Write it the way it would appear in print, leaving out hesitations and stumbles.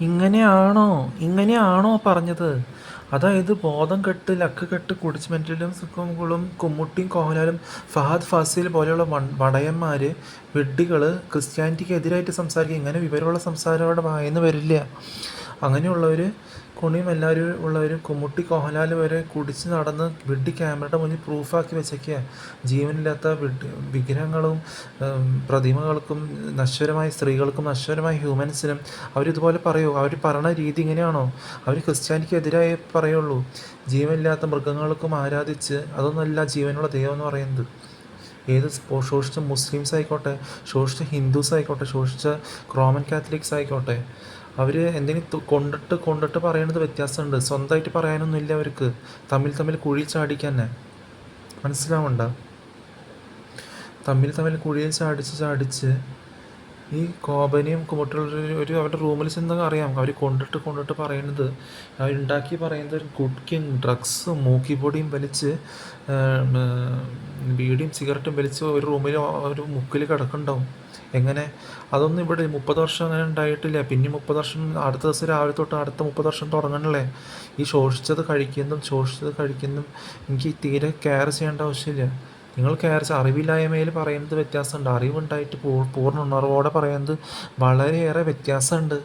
ഇങ്ങനെയാണോ ഇങ്ങനെയാണോ പറഞ്ഞത്? അതായത് ബോധം കെട്ട് ലക്ക് കെട്ട് കുടിച്ച് മെൻ്റലും സുഖങ്ങളും കുമ്മുട്ടിയും കോഹലാലും ഫഹദ് ഫാസിൽ പോലെയുള്ള വടയന്മാർ വിഡ്ഢികൾ ക്രിസ്ത്യാനിറ്റിക്ക് എതിരായിട്ട് സംസാരിക്കുക. ഇങ്ങനെ വിവരമുള്ള സംസാരം അവിടെ വായന്ന് വരില്ല. അങ്ങനെയുള്ളവർ കുണിയും എല്ലാവരും ഉള്ളവരും കുമ്മുട്ടി കോഹലാൽ വരെ കുടിച്ച് നടന്ന് വിഡ്ഢി ക്യാമറയുടെ മുന്നിൽ പ്രൂഫാക്കി വെച്ചേക്കുക. ജീവനില്ലാത്ത വിഗ്രഹങ്ങളും പ്രതിമകൾക്കും നശ്വരമായ സ്ത്രീകൾക്കും നശ്വരമായ ഹ്യൂമൻസിനും അവരിതുപോലെ പറയുമോ? അവർ പറയണ രീതി ഇങ്ങനെയാണോ? അവർ ക്രിസ്ത്യാനിക്ക് എതിരായി പറയുള്ളൂ. ജീവനില്ലാത്ത മൃഗങ്ങൾക്കും ആരാധിച്ച് അതൊന്നുമല്ല ജീവനുള്ള ദൈവം എന്ന് പറയുന്നത്. ഏത് ശോഷിച്ച മുസ്ലിംസ് ആയിക്കോട്ടെ, ശോഷിച്ച ഹിന്ദുസ് ആയിക്കോട്ടെ, ശോഷിച്ച റോമൻ കാത്തലിക്സ് ആയിക്കോട്ടെ, അവർ എന്തെങ്കിലും കൊണ്ടിട്ട് പറയണത് വ്യത്യാസമുണ്ട്. സ്വന്തമായിട്ട് പറയാനൊന്നുമില്ല അവർക്ക്. തമ്മിൽ തമ്മിൽ കുഴി ചാടിക്കാൻ തന്നെ മനസ്സിലാവണ്ട. തമ്മിൽ കുഴിയിൽ ചാടിച്ച് ഈ കോപനിയും കുമ്മുട്ടുള്ള അവരുടെ റൂമിൽ ചെന്ന് അറിയാം. അവർ കൊണ്ടിട്ട് പറയുന്നത്, അവരുണ്ടാക്കി പറയുന്നത് കുക്കിങ് ഡ്രഗ്സും മൂക്കിപ്പൊടിയും വലിച്ച് ബീഡിയും സിഗരറ്റും വലിച്ച് ഒരു റൂമിൽ ഒരു മുക്കിൽ കിടക്കുന്നുണ്ടാവും. എങ്ങനെ? അതൊന്നും ഇവിടെ 30 വർഷം അങ്ങനെ ഉണ്ടായിട്ടില്ല. പിന്നെ 30 വർഷം അടുത്ത ദിവസം രാവിലെ തൊട്ട് അടുത്ത 30 വർഷം തുടങ്ങണല്ലേ ഈ ശോഷിച്ചത് കഴിക്കുന്നതും എനിക്ക് തീരെ കെയർ ചെയ്യേണ്ട ആവശ്യമില്ല. നിങ്ങൾ അറിവില്ലായ്മയിൽ പറയുന്നത് വ്യത്യാസമുണ്ട്. അറിവുണ്ടായിട്ട് പൂർണ്ണ ഉണർവോടെ പറയുന്നത് വളരെയേറെ വ്യത്യാസമുണ്ട്.